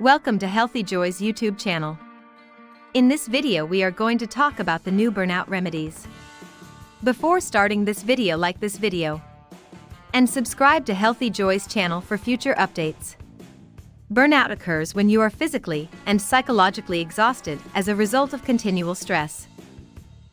Welcome to Healthy Joy's YouTube channel. In this video we are going to talk about the new burnout remedies. Before starting this video, like this video and subscribe to Healthy Joy's channel for future updates. Burnout occurs when you are physically and psychologically exhausted as a result of continual stress.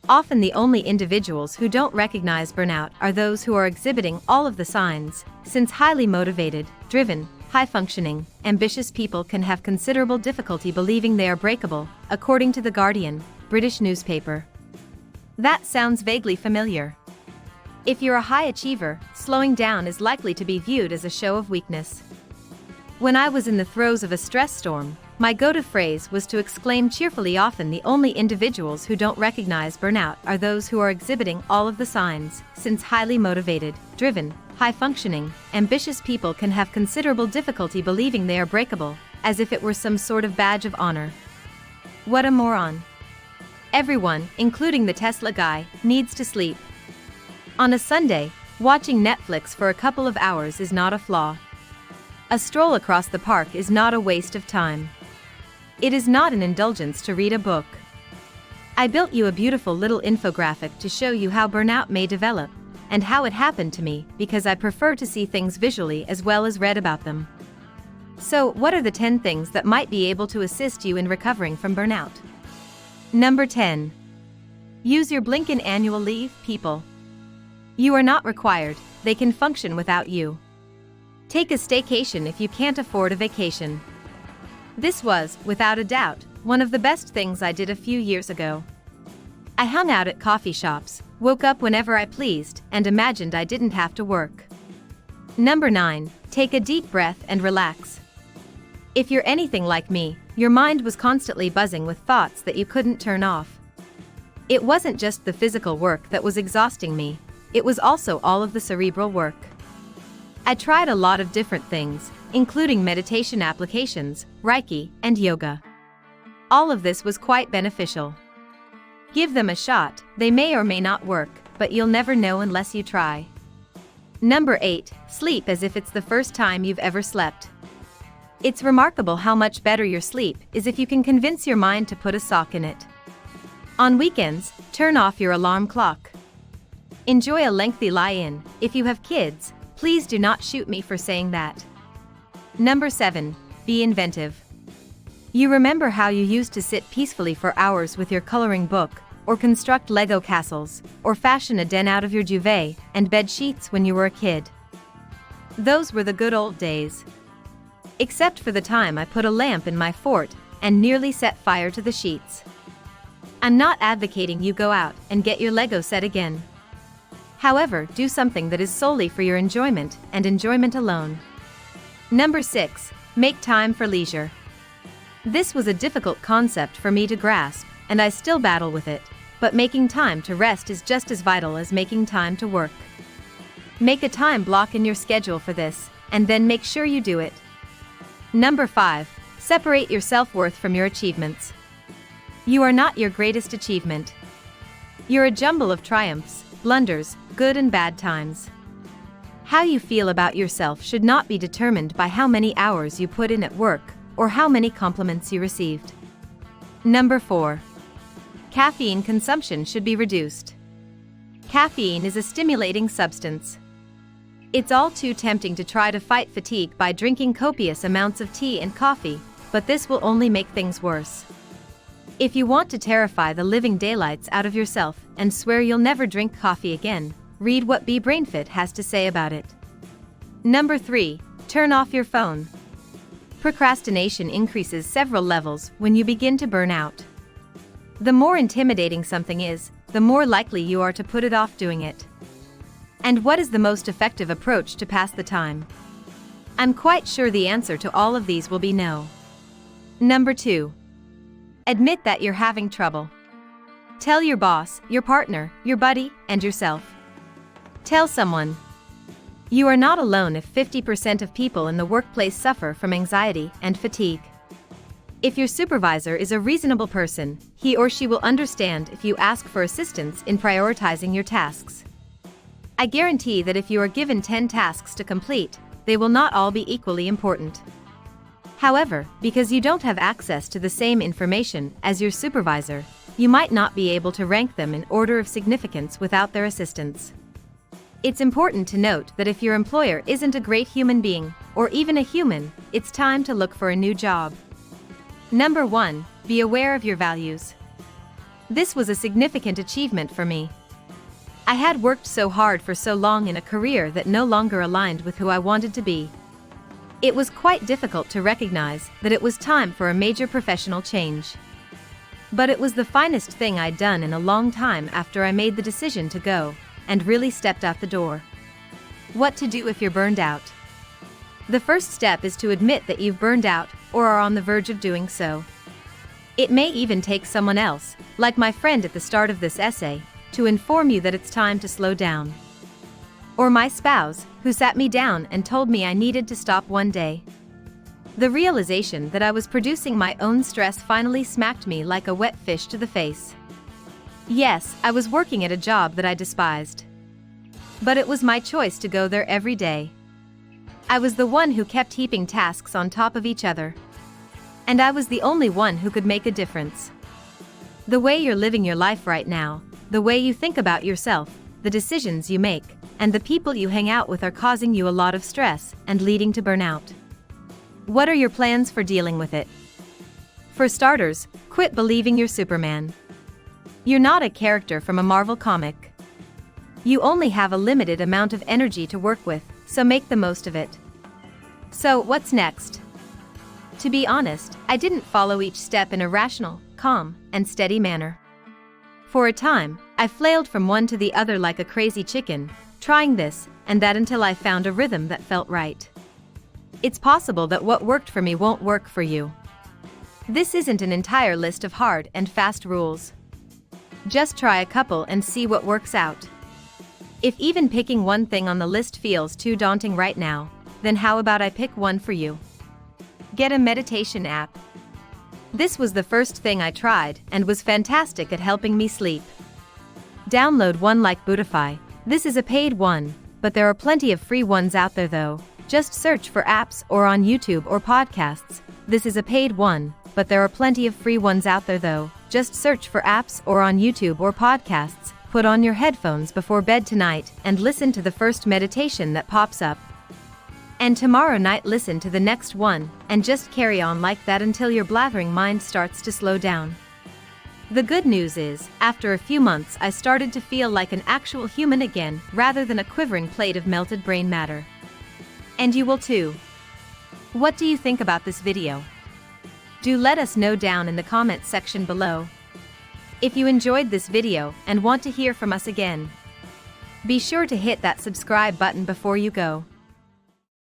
Often the only individuals who don't recognize burnout are those who are exhibiting all of the signs, since highly motivated, driven, high-functioning, ambitious people can have considerable difficulty believing they are breakable, according to The Guardian, British newspaper. That sounds vaguely familiar. If you're a high achiever, slowing down is likely to be viewed as a show of weakness. When I was in the throes of a stress storm, my go-to phrase was to exclaim cheerfully. Often the only individuals who don't recognize burnout are those who are exhibiting all of the signs, since highly motivated, driven, high-functioning, ambitious people can have considerable difficulty believing they are breakable, as if it were some sort of badge of honor. What a moron. Everyone, including the Tesla guy, needs to sleep. On a Sunday, watching Netflix for a couple of hours is not a flaw. A stroll across the park is not a waste of time. It is not an indulgence to read a book. I built you a beautiful little infographic to show you how burnout may develop, and how it happened to me, because I prefer to see things visually as well as read about them. So, what are the 10 things that might be able to assist you in recovering from burnout? Number 10. Use your blinkin' annual leave, people. You are not required, they can function without you. Take a staycation if you can't afford a vacation. This was, without a doubt, one of the best things I did a few years ago. I hung out at coffee shops, woke up whenever I pleased, and imagined I didn't have to work. Number 9. Take a deep breath and relax. If you're anything like me, your mind was constantly buzzing with thoughts that you couldn't turn off. It wasn't just the physical work that was exhausting me, it was also all of the cerebral work. I tried a lot of different things, including meditation applications, Reiki, and yoga. All of this was quite beneficial. Give them a shot, they may or may not work, but you'll never know unless you try. Number 8. Sleep as if it's the first time you've ever slept. It's remarkable how much better your sleep is if you can convince your mind to put a sock in it. On weekends, turn off your alarm clock. Enjoy a lengthy lie-in. If you have kids, please do not shoot me for saying that. Number 7. Be inventive. You remember how you used to sit peacefully for hours with your coloring book, or construct Lego castles, or fashion a den out of your duvet and bed sheets when you were a kid? Those were the good old days. Except for the time I put a lamp in my fort and nearly set fire to the sheets. I'm not advocating you go out and get your Lego set again. However, do something that is solely for your enjoyment and enjoyment alone. Number 6. Make time for leisure. This was a difficult concept for me to grasp, and I still battle with it, but making time to rest is just as vital as making time to work. Make a time block in your schedule for this, and then make sure you do it. Number 5. Separate your self-worth from your achievements. You are not your greatest achievement. You're a jumble of triumphs, blunders, good and bad times. How you feel about yourself should not be determined by how many hours you put in at work, or how many compliments you received. Number 4. Caffeine consumption should be reduced. Caffeine is a stimulating substance. It's all too tempting to try to fight fatigue by drinking copious amounts of tea and coffee, but this will only make things worse. If you want to terrify the living daylights out of yourself and swear you'll never drink coffee again, read what Be Brainfit has to say about it. Number 3. Turn off your phone. Procrastination increases several levels when you begin to burn out. The more intimidating something is, the more likely you are to put it off doing it. And what is the most effective approach to pass the time? I'm quite sure the answer to all of these will be no. Number 2. Admit that you're having trouble. Tell your boss, your partner, your buddy, and yourself. Tell someone. You are not alone if 50% of people in the workplace suffer from anxiety and fatigue. If your supervisor is a reasonable person, he or she will understand if you ask for assistance in prioritizing your tasks. I guarantee that if you are given 10 tasks to complete, they will not all be equally important. However, because you don't have access to the same information as your supervisor, you might not be able to rank them in order of significance without their assistance. It's important to note that if your employer isn't a great human being, or even a human, it's time to look for a new job. Number 1. Be aware of your values. This was a significant achievement for me. I had worked so hard for so long in a career that no longer aligned with who I wanted to be. It was quite difficult to recognize that it was time for a major professional change. But it was the finest thing I'd done in a long time after I made the decision to go, and really stepped out the door. What to do if you're burned out? The first step is to admit that you've burned out, or are on the verge of doing so. It may even take someone else, like my friend at the start of this essay, to inform you that it's time to slow down. Or my spouse, who sat me down and told me I needed to stop one day. The realization that I was producing my own stress finally smacked me like a wet fish to the face. Yes, I was working at a job that I despised. But it was my choice to go there every day. I was the one who kept heaping tasks on top of each other. And I was the only one who could make a difference. The way you're living your life right now, the way you think about yourself, the decisions you make, and the people you hang out with are causing you a lot of stress and leading to burnout. What are your plans for dealing with it? For starters, quit believing you're Superman. You're not a character from a Marvel comic. You only have a limited amount of energy to work with, so make the most of it. So, what's next? To be honest, I didn't follow each step in a rational, calm, and steady manner. For a time, I flailed from one to the other like a crazy chicken, trying this and that until I found a rhythm that felt right. It's possible that what worked for me won't work for you. This isn't an entire list of hard and fast rules. Just try a couple and see what works out. If even picking one thing on the list feels too daunting right now, then how about I pick one for you? Get a meditation app. This was the first thing I tried and was fantastic at helping me sleep. Download one like Buddhify. This is a paid one, but there are plenty of free ones out there though. Just search for apps or on YouTube or podcasts. This is a paid one, but there are plenty of free ones out there though. Just search for apps or on YouTube or podcasts. Put on your headphones before bed tonight and listen to the first meditation that pops up. And tomorrow night listen to the next one, and just carry on like that until your blathering mind starts to slow down. The good news is, after a few months I started to feel like an actual human again rather than a quivering plate of melted brain matter. And you will too. What do you think about this video? Do let us know down in the comments section below. If you enjoyed this video and want to hear from us again, be sure to hit that subscribe button before you go.